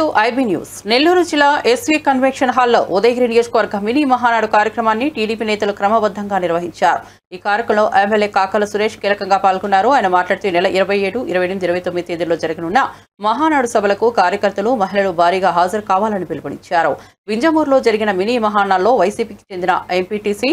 Welcome to IB news. Nellore జిల్లా SV convention హాల్లో ఉదయగిరి నియోజకవర్గ మినీ మహానాడు కార్యక్రమాన్ని టీడీపీ నేతలు క్రమబద్ధంగా నిర్వహించారు. ఈ కార్యక్రమంలో ఎమ్మెల్యే కాకల సురేష్ కీలకంగా పాల్గొన్నారు. ఆయన మాట్లాడుతూ నెల 27, 28, 29 తేదీల్లో జరగనున్న మహానాడు సభలకు కార్యకర్తలు, మహిళలు భారీగా హాజరు కావాలని పిలుపునిచ్చారు. వింజమూరులో జరిగిన మినీ మహానాడులో వైసీపీకి చెందిన ఎంపీటీసీ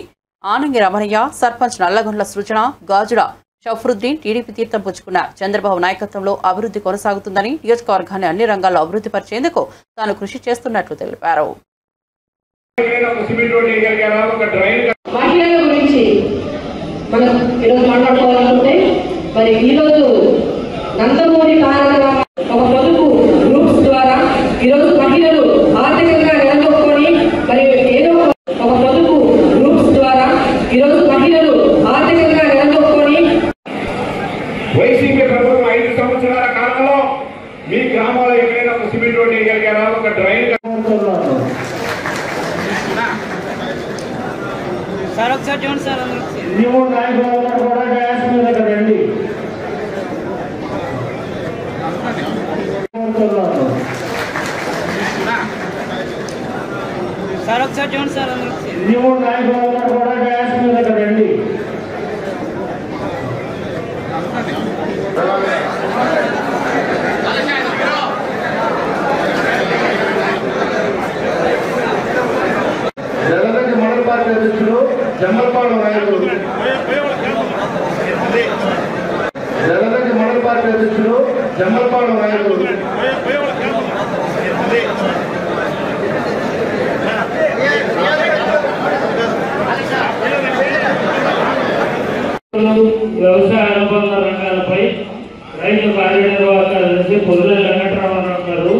ఆనంగి రమణయ్య, సర్పంచ్ నల్లగొండ్ల సృజన, గాజుల షఫ్రుద్దీన్ టీడీపీ తీర్థం పుచ్చుకున్నారు. చంద్రబాబు నాయకత్వంలో అభివృద్ధి కొనసాగుతుందని, నియోజకవర్గాన్ని అన్ని రంగాల్లో అభివృద్ధి పరిచేందుకు తాను కృషి చేస్తున్నట్లు తెలిపారు. మహిళల గురించి మనం ఈరోజు మాట్లాడుకోవాలనుకుంటే మరి ఈరోజు నందమూరి కార్యక్రమం ఒక పొదుపు గ్రూప్స్ ద్వారా ఈరోజు మహిళలు ఆర్థికంగా నిలదొక్కుని మరి ఏదో ఒక పొదుపు గ్రూప్స్ ద్వారా ఈరోజు మహిళలు ఆర్థికంగా నిలదొక్కుని వైసీపీ ప్రభుత్వం 5 సంవత్సరాల కాలంలో మీ గ్రామాల్లో ఎక్కడైనా ఒక సిమెంట్ రోడ్ వేయగలిగారా, ఒక డ్రైన్ సార్ ఒకసారి చూడండి సార్. సార్ ఒకసారి చూడండి సార్. జలగంటి మండల పార్టీ అధ్యక్షులు జమ్మలపాడు నాయకులు, జలగంటి మండల పార్టీ అధ్యక్షులు జమ్మలపాడు నాయకులు, వ్యవసాయ అనుబంధ రంగాలపై రైతు కార్యనిర్వాహక పొదుల వెంకటరామారావు గారు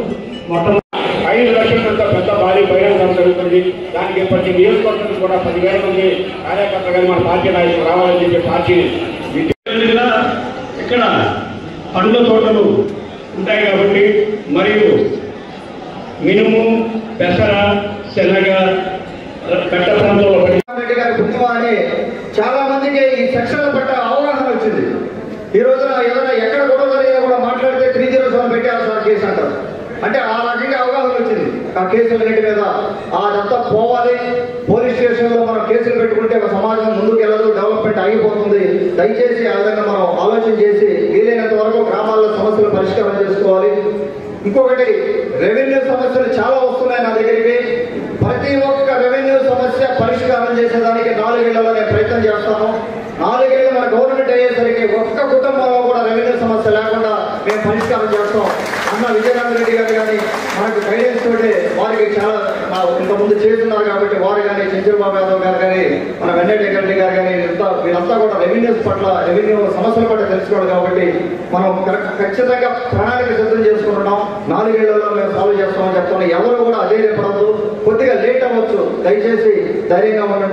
మొట్టమొదటి 5 లక్షల పెద్ద భారీ బహిరంగం జరుగుతుంది. దానికి ప్రతి నియోజకవర్గం కూడా 10,000 మంది కార్యకర్తలు మన పార్టీ నాయకులు రావాలని చెప్పి పార్టీ ఇక్కడ పండ్ల తోటలు ఉంటాయి కాబట్టి మరియు మినుము, పెసర, శనగ, కట్ట ప్రాంతంలో చాలా మందికి ఈ సెక్షన్ల పట్ల అవగాహన వచ్చింది. ఈ రోజున ఏదైనా ఎక్కడ గొడవ జరిగినా కూడా మాట్లాడితే 307 పెట్టాల్సిన కేసు అంటారు. అంటే ఆ రకంగా అవగాహన వచ్చింది. ఆ కేసులన్నిటి మీద అదంతా పోవాలి. పోలీస్ స్టేషన్లో మనం కేసులు పెట్టుకుంటే ఒక సమాజం ముందుకు వెళ్ళదు, డెవలప్మెంట్ ఆగిపోతుంది. దయచేసి ఆ విధంగా మనం ఆలోచన చేసి వీలైనంత వరకు గ్రామాల్లో సమస్యలు పరిష్కారం చేసుకోవాలి. ఇంకొకటి, రెవెన్యూ సమస్యలు చాలా వస్తున్నాయి నా దగ్గరికి. ప్రతి ఒక్క రెవెన్యూ సమస్య పరిష్కారం చేసేదానికి 4 ఏళ్లలో నేను ప్రయత్నం చేస్తాను. 4 ఏళ్ళు మన గవర్నమెంట్ అయ్యేసరికి ఒక్క కుటుంబంలో కూడా రెవెన్యూ సమస్య లేకుండా మేము పరిష్కారం చేస్తాం అన్న విజయరామ రెడ్డి గారు కానీ మనకు గైడెన్స్ తోటి వారికి చాలా ఇంతకుముందు చేస్తున్నారు కాబట్టి వారు కానీ, చంద్రబాబు యాదవ్ గారు కానీ, మన వెంకటరెడ్డి రెడ్డి గారు కానీ వీరంతా కూడా రెవెన్యూస్ పట్ల, రెవెన్యూ సమస్యల పట్ల తెలుసుకోవాలి. కాబట్టి మనం ఖచ్చితంగా ప్రణాళిక సిద్ధం చేసుకుంటున్నాం. 4 ఏళ్లలో మేము సాల్వ్ చేస్తామని చెప్తున్నాం. ఎవరు కూడా అధైర్యపడద్దు. కొద్దిగా లేట్ అవ్వచ్చు, దయచేసి ధైర్యంగా ఉండండి.